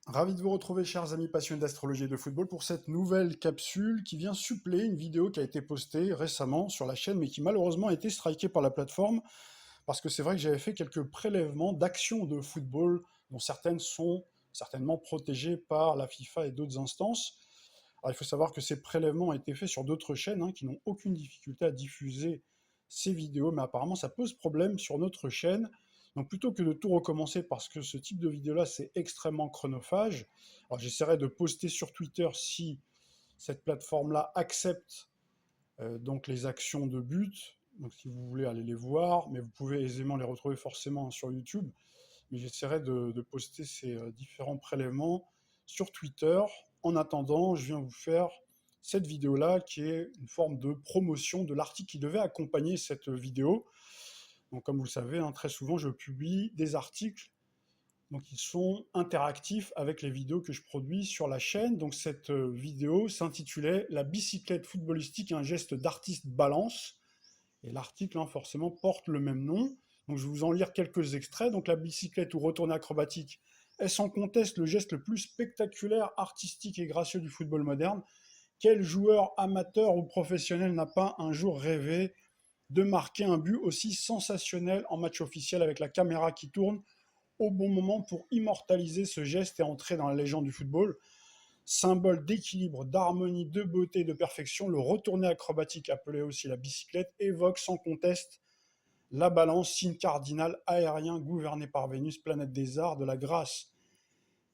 Ravi de vous retrouver, chers amis passionnés d'astrologie et de football, pour cette nouvelle capsule qui vient suppléer une vidéo qui a été postée récemment sur la chaîne, mais qui malheureusement a été strikée par la plateforme, parce que c'est vrai que j'avais fait quelques prélèvements d'actions de football, dont certaines sont certainement protégées par la FIFA et d'autres instances. Alors il faut savoir que ces prélèvements ont été faits sur d'autres chaînes qui n'ont aucune difficulté à diffuser ces vidéos, mais apparemment ça pose problème sur notre chaîne. Donc plutôt que de tout recommencer, parce que ce type de vidéo-là, c'est extrêmement chronophage, alors j'essaierai de poster sur Twitter si cette plateforme-là accepte donc les actions de but. Donc si vous voulez aller les voir, mais vous pouvez aisément les retrouver forcément sur YouTube. Mais j'essaierai de poster ces différents prélèvements sur Twitter. En attendant, je viens vous faire cette vidéo-là qui est une forme de promotion de l'article qui devait accompagner cette vidéo. Donc, comme vous le savez, très souvent, je publie des articles donc, ils sont interactifs avec les vidéos que je produis sur la chaîne. Donc, cette vidéo s'intitulait « La bicyclette footballistique, un geste d'artiste balance ». Et l'article, forcément, porte le même nom. Donc, je vais vous en lire quelques extraits. Donc, la bicyclette ou retournée acrobatique est sans conteste le geste le plus spectaculaire, artistique et gracieux du football moderne. Quel joueur amateur ou professionnel n'a pas un jour rêvé de marquer un but aussi sensationnel en match officiel avec la caméra qui tourne au bon moment pour immortaliser ce geste et entrer dans la légende du football? Symbole d'équilibre, d'harmonie, de beauté, de perfection, le retourné acrobatique, appelé aussi la bicyclette, évoque sans conteste la balance, signe cardinal aérien gouverné par Vénus, planète des arts, de la grâce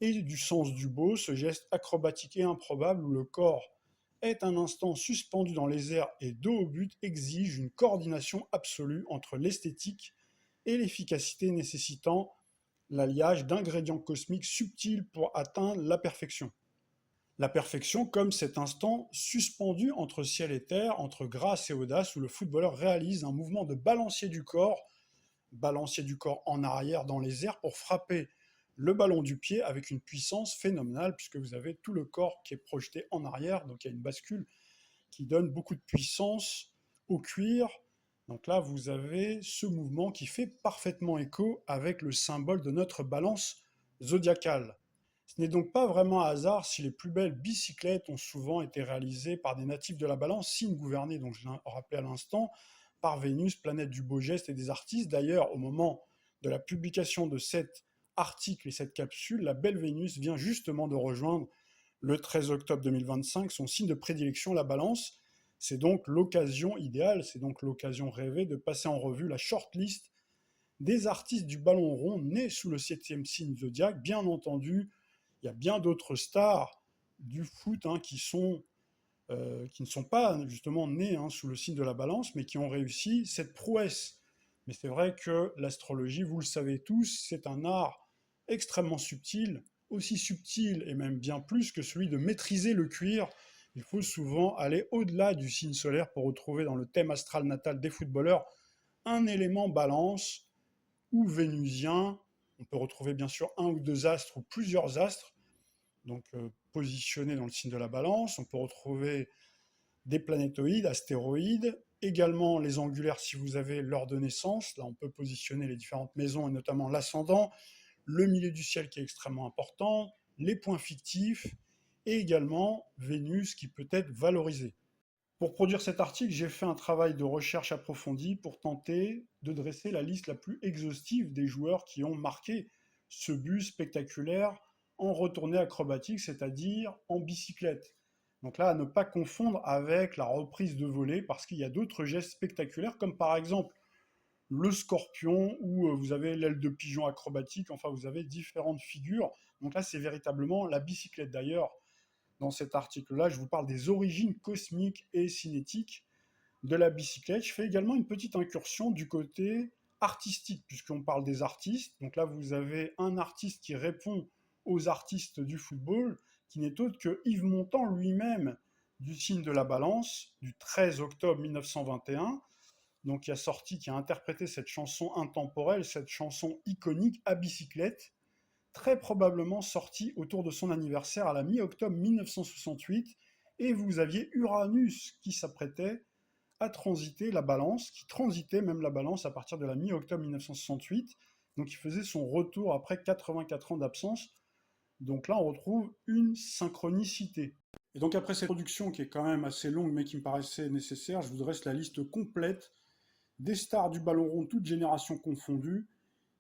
et du sens du beau, ce geste acrobatique et improbable où le corps est un instant suspendu dans les airs et dos au but exige une coordination absolue entre l'esthétique et l'efficacité, nécessitant l'alliage d'ingrédients cosmiques subtils pour atteindre la perfection. La perfection comme cet instant suspendu entre ciel et terre, entre grâce et audace, où le footballeur réalise un mouvement de balancier du corps en arrière dans les airs pour frapper le ballon du pied avec une puissance phénoménale, puisque vous avez tout le corps qui est projeté en arrière, donc il y a une bascule qui donne beaucoup de puissance au cuir. Donc là, vous avez ce mouvement qui fait parfaitement écho avec le symbole de notre balance zodiacale. Ce n'est donc pas vraiment un hasard si les plus belles bicyclettes ont souvent été réalisées par des natifs de la Balance, signe gouverné, donc je l'ai rappelé à l'instant, par Vénus, planète du beau geste et des artistes. D'ailleurs, au moment de la publication de cet article et cette capsule, la belle Vénus vient justement de rejoindre le 13 octobre 2025 son signe de prédilection, la Balance. C'est donc l'occasion idéale, c'est donc l'occasion rêvée de passer en revue la shortlist des artistes du ballon rond nés sous le 7e signe zodiaque. Bien entendu, il y a bien d'autres stars du foot qui ne sont pas justement nés sous le signe de la balance, mais qui ont réussi cette prouesse. Mais c'est vrai que l'astrologie, vous le savez tous, c'est un art extrêmement subtil, aussi subtil et même bien plus que celui de maîtriser le cuir. Il faut souvent aller au-delà du signe solaire pour retrouver dans le thème astral natal des footballeurs un élément balance ou vénusien. On peut retrouver bien sûr un ou deux astres ou plusieurs astres, donc positionnés dans le signe de la balance. On peut retrouver des planétoïdes, astéroïdes, également les angulaires si vous avez l'heure de naissance. Là, on peut positionner les différentes maisons et notamment l'ascendant, le milieu du ciel qui est extrêmement important, les points fictifs et également Vénus qui peut être valorisée. Pour produire cet article, j'ai fait un travail de recherche approfondi pour tenter de dresser la liste la plus exhaustive des joueurs qui ont marqué ce but spectaculaire en retournée acrobatique, c'est-à-dire en bicyclette. Donc là, à ne pas confondre avec la reprise de volée, parce qu'il y a d'autres gestes spectaculaires, comme par exemple le scorpion, où vous avez l'aile de pigeon acrobatique, enfin vous avez différentes figures. Donc là, c'est véritablement la bicyclette. D'ailleurs, dans cet article-là, je vous parle des origines cosmiques et cinétiques de la bicyclette. Je fais également une petite incursion du côté artistique, puisqu'on parle des artistes. Donc là, vous avez un artiste qui répond aux artistes du football, qui n'est autre que Yves Montand lui-même, du signe de la Balance, du 13 octobre 1921, donc qui a interprété cette chanson intemporelle, cette chanson iconique à bicyclette, très probablement sorti autour de son anniversaire à la mi-octobre 1968, et vous aviez Uranus qui s'apprêtait à transiter la balance, qui transitait même la balance à partir de la mi-octobre 1968, donc il faisait son retour après 84 ans d'absence. Donc là, on retrouve une synchronicité. Et donc après cette production qui est quand même assez longue, mais qui me paraissait nécessaire, je vous dresse la liste complète des stars du ballon rond, toutes générations confondues,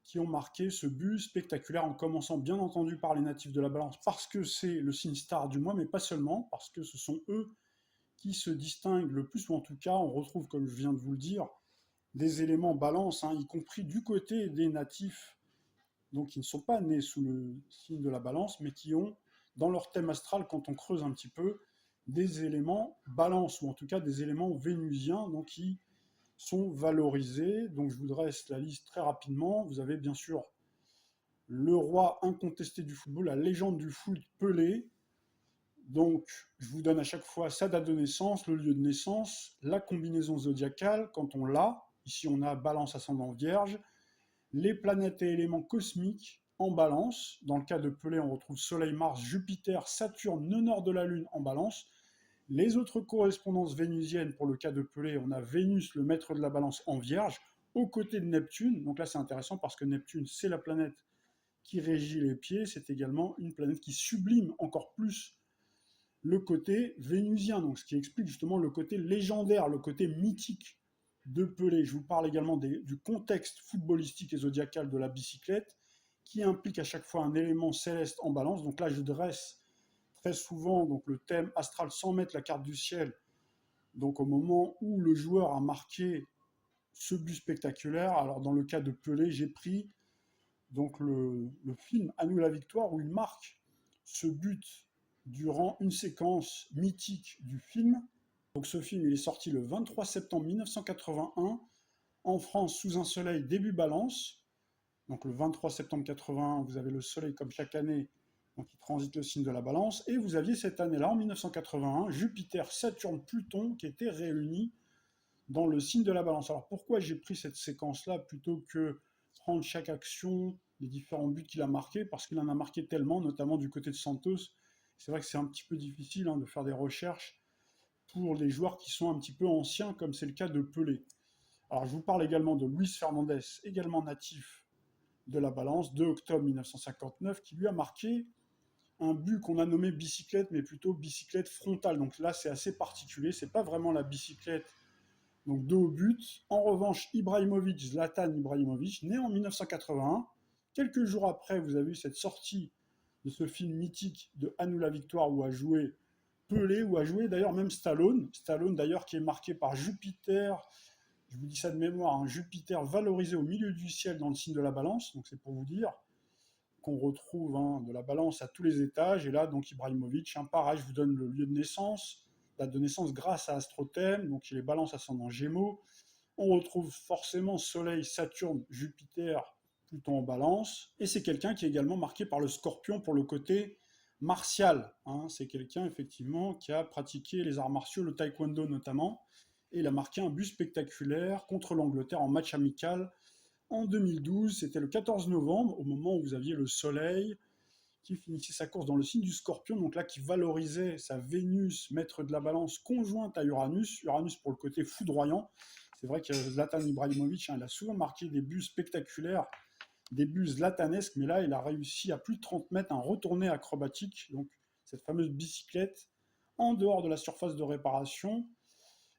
qui ont marqué ce but spectaculaire, en commençant bien entendu par les natifs de la balance, parce que c'est le signe star du mois, mais pas seulement, parce que ce sont eux qui se distinguent le plus, ou en tout cas, on retrouve, comme je viens de vous le dire, des éléments balance, hein, y compris du côté des natifs, donc qui ne sont pas nés sous le signe de la balance, mais qui ont, dans leur thème astral, quand on creuse un petit peu, des éléments balance, ou en tout cas des éléments vénusiens, donc qui sont valorisés. Donc je vous dresse la liste très rapidement. Vous avez bien sûr le roi incontesté du football, la légende du foot, Pelé. Donc je vous donne à chaque fois sa date de naissance, le lieu de naissance, la combinaison zodiacale quand on l'a. Ici on a Balance ascendant Vierge, les planètes et éléments cosmiques en Balance. Dans le cas de Pelé, on retrouve Soleil, Mars, Jupiter, Saturne, nœud nord de la Lune en Balance. Les autres correspondances vénusiennes, pour le cas de Pelé, on a Vénus, le maître de la balance, en Vierge, aux côtés de Neptune. Donc là, c'est intéressant parce que Neptune, c'est la planète qui régit les pieds. C'est également une planète qui sublime encore plus le côté vénusien, donc ce qui explique justement le côté légendaire, le côté mythique de Pelé. Je vous parle également du contexte footballistique et zodiacal de la bicyclette, qui implique à chaque fois un élément céleste en balance. Donc là, je dresse très souvent donc le thème astral sans mettre la carte du ciel. Donc au moment où le joueur a marqué ce but spectaculaire, alors dans le cas de Pelé, j'ai pris donc le film À nous la victoire où il marque ce but durant une séquence mythique du film. Donc ce film il est sorti le 23 septembre 1981 en France sous un soleil début balance. Donc le 23 septembre 81, vous avez le soleil comme chaque année, donc il transite le signe de la balance, et vous aviez cette année-là, en 1981, Jupiter, Saturne, Pluton qui étaient réunis dans le signe de la balance. Alors pourquoi j'ai pris cette séquence-là plutôt que prendre chaque action, les différents buts qu'il a marqués, parce qu'il en a marqué tellement, notamment du côté de Santos. C'est vrai que c'est un petit peu difficile de faire des recherches pour les joueurs qui sont un petit peu anciens, comme c'est le cas de Pelé. Alors je vous parle également de Luis Fernandez, également natif de la balance, 2 octobre 1959, qui lui a marqué un but qu'on a nommé bicyclette, mais plutôt bicyclette frontale. Donc là, c'est assez particulier, c'est pas vraiment la bicyclette, donc dos au but. En revanche, Ibrahimovic, Zlatan Ibrahimovic, né en 1981, quelques jours après, vous avez eu cette sortie de ce film mythique de À nous la victoire où a joué Pelé, où a joué d'ailleurs même Stallone. Stallone d'ailleurs qui est marqué par Jupiter, je vous dis ça de mémoire, un Jupiter valorisé au milieu du ciel dans le signe de la balance, donc c'est pour vous dire qu'on retrouve de la balance à tous les étages, et là donc Ibrahimovic, pareil, je vous donne le lieu de naissance, date de naissance grâce à Astrothème, donc il est balance ascendant Gémeaux, on retrouve forcément Soleil, Saturne, Jupiter, Pluton en balance, et c'est quelqu'un qui est également marqué par le Scorpion pour le côté martial, c'est quelqu'un effectivement qui a pratiqué les arts martiaux, le taekwondo notamment, et il a marqué un but spectaculaire contre l'Angleterre en match amical en 2012. C'était le 14 novembre, au moment où vous aviez le Soleil qui finissait sa course dans le signe du Scorpion, donc là qui valorisait sa Vénus, maître de la balance, conjointe à Uranus, Uranus pour le côté foudroyant. C'est vrai que Zlatan Ibrahimovic, il a souvent marqué des buts spectaculaires, des buts zlatanesques, mais là il a réussi à plus de 30 mètres un retourné acrobatique, donc cette fameuse bicyclette en dehors de la surface de réparation.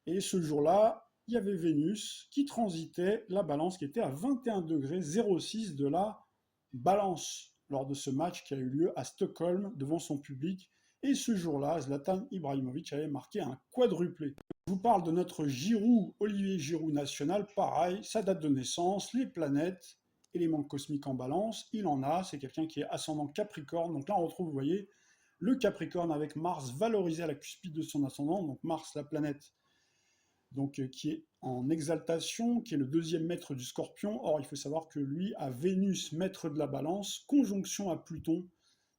Et ce jour-là, il y avait Vénus qui transitait la balance qui était à 21 degrés 06 de la balance lors de ce match qui a eu lieu à Stockholm devant son public. Et ce jour-là, Zlatan Ibrahimovic avait marqué un quadruplé. Je vous parle de notre Giroud, Olivier Giroud national, pareil, sa date de naissance, les planètes, éléments cosmiques en balance, il en a, c'est quelqu'un qui est ascendant Capricorne, donc là on retrouve, vous voyez, le Capricorne avec Mars valorisé à la cuspide de son ascendant, donc Mars, la planète donc qui est en exaltation, qui est le deuxième maître du Scorpion. Or, il faut savoir que lui a Vénus, maître de la balance, conjonction à Pluton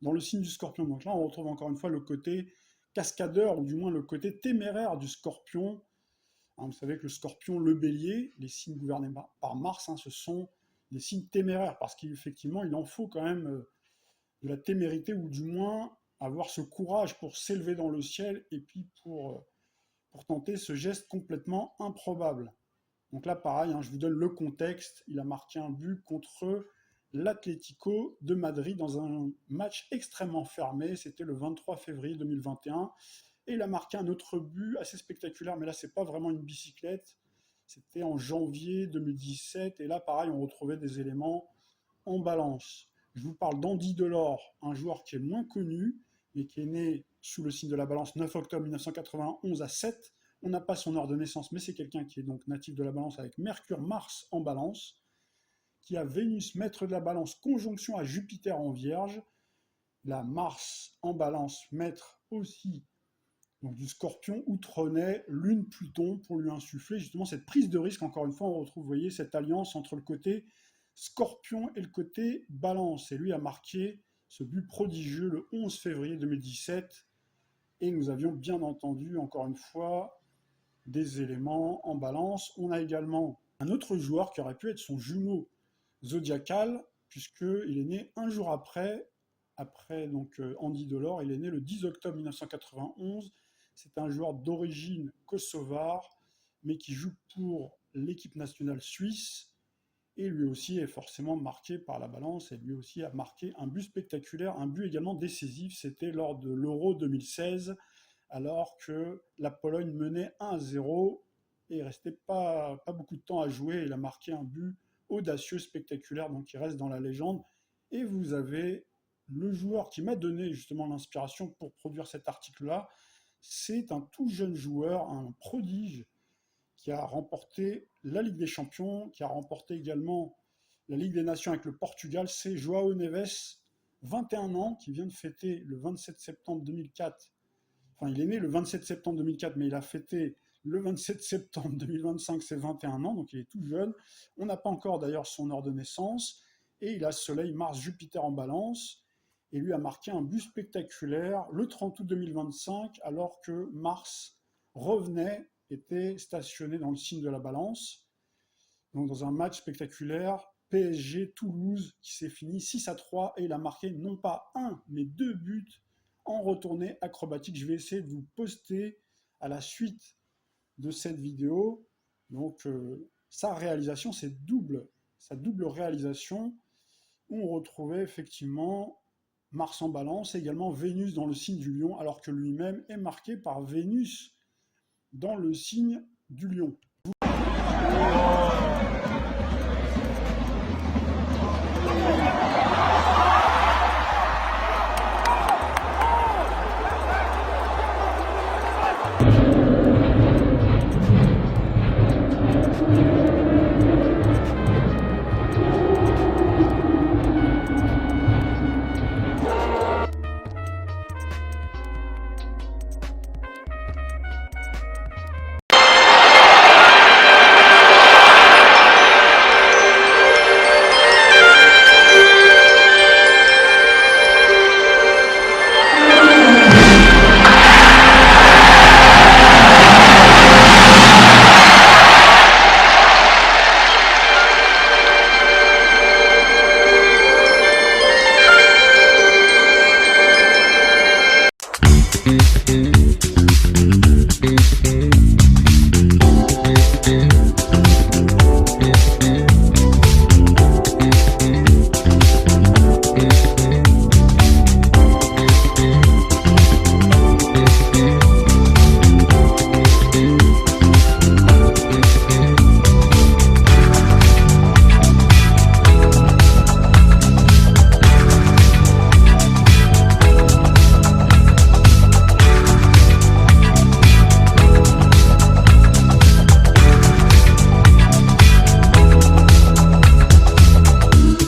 dans le signe du Scorpion. Donc là, on retrouve encore une fois le côté cascadeur, ou du moins le côté téméraire du Scorpion. Vous savez que le Scorpion, le Bélier, les signes gouvernés par Mars, ce sont des signes téméraires, parce qu'effectivement, il en faut quand même de la témérité, ou du moins avoir ce courage pour s'élever dans le ciel, et puis pour tenter ce geste complètement improbable. Donc là, pareil, je vous donne le contexte. Il a marqué un but contre l'Atlético de Madrid dans un match extrêmement fermé. C'était le 23 février 2021. Et il a marqué un autre but assez spectaculaire, mais là, c'est pas vraiment une bicyclette. C'était en janvier 2017. Et là, pareil, on retrouvait des éléments en balance. Je vous parle d'Andy Delors, un joueur qui est moins connu, mais qui est né sous le signe de la balance 9 octobre 1991 à 7. On n'a pas son heure de naissance, mais c'est quelqu'un qui est donc natif de la balance avec Mercure, Mars en balance, qui a Vénus, maître de la balance, conjonction à Jupiter en vierge, la Mars en balance, maître aussi donc du Scorpion, où trônait Lune Pluton pour lui insuffler justement cette prise de risque. Encore une fois, on retrouve, vous voyez, cette alliance entre le côté Scorpion et le côté Balance. Et lui a marqué ce but prodigieux le 11 février 2017. Et nous avions bien entendu, encore une fois, des éléments en Balance. On a également un autre joueur qui aurait pu être son jumeau zodiacal, puisqu'il est né un jour après donc Andy Delors. Il est né le 10 octobre 1991. C'est un joueur d'origine kosovare, mais qui joue pour l'équipe nationale suisse. Et lui aussi est forcément marqué par la balance, et lui aussi a marqué un but spectaculaire, un but également décisif. C'était lors de l'Euro 2016, alors que la Pologne menait 1-0, et il ne restait pas beaucoup de temps à jouer. Il a marqué un but audacieux, spectaculaire, donc il reste dans la légende. Et vous avez le joueur qui m'a donné justement l'inspiration pour produire cet article-là. C'est un tout jeune joueur, un prodige, qui a remporté la Ligue des Champions, qui a remporté également la Ligue des Nations avec le Portugal. C'est João Neves, 21 ans, qui vient de fêter le 27 septembre 2004. Enfin, il est né le 27 septembre 2004, mais il a fêté le 27 septembre 2025, c'est 21 ans, donc il est tout jeune. On n'a pas encore d'ailleurs son heure de naissance. Et il a Soleil, Mars, Jupiter en balance. Et lui a marqué un but spectaculaire le 30 août 2025, alors que Mars revenait, était stationné dans le signe de la balance. Donc dans un match spectaculaire, PSG-Toulouse, qui s'est fini 6-3, et il a marqué non pas un, mais 2 buts en retournée acrobatique. Je vais essayer de vous poster à la suite de cette vidéo. Donc sa réalisation, sa double réalisation, où on retrouvait effectivement Mars en balance, et également Vénus dans le signe du lion, alors que lui-même est marqué par Vénus dans le signe du lion.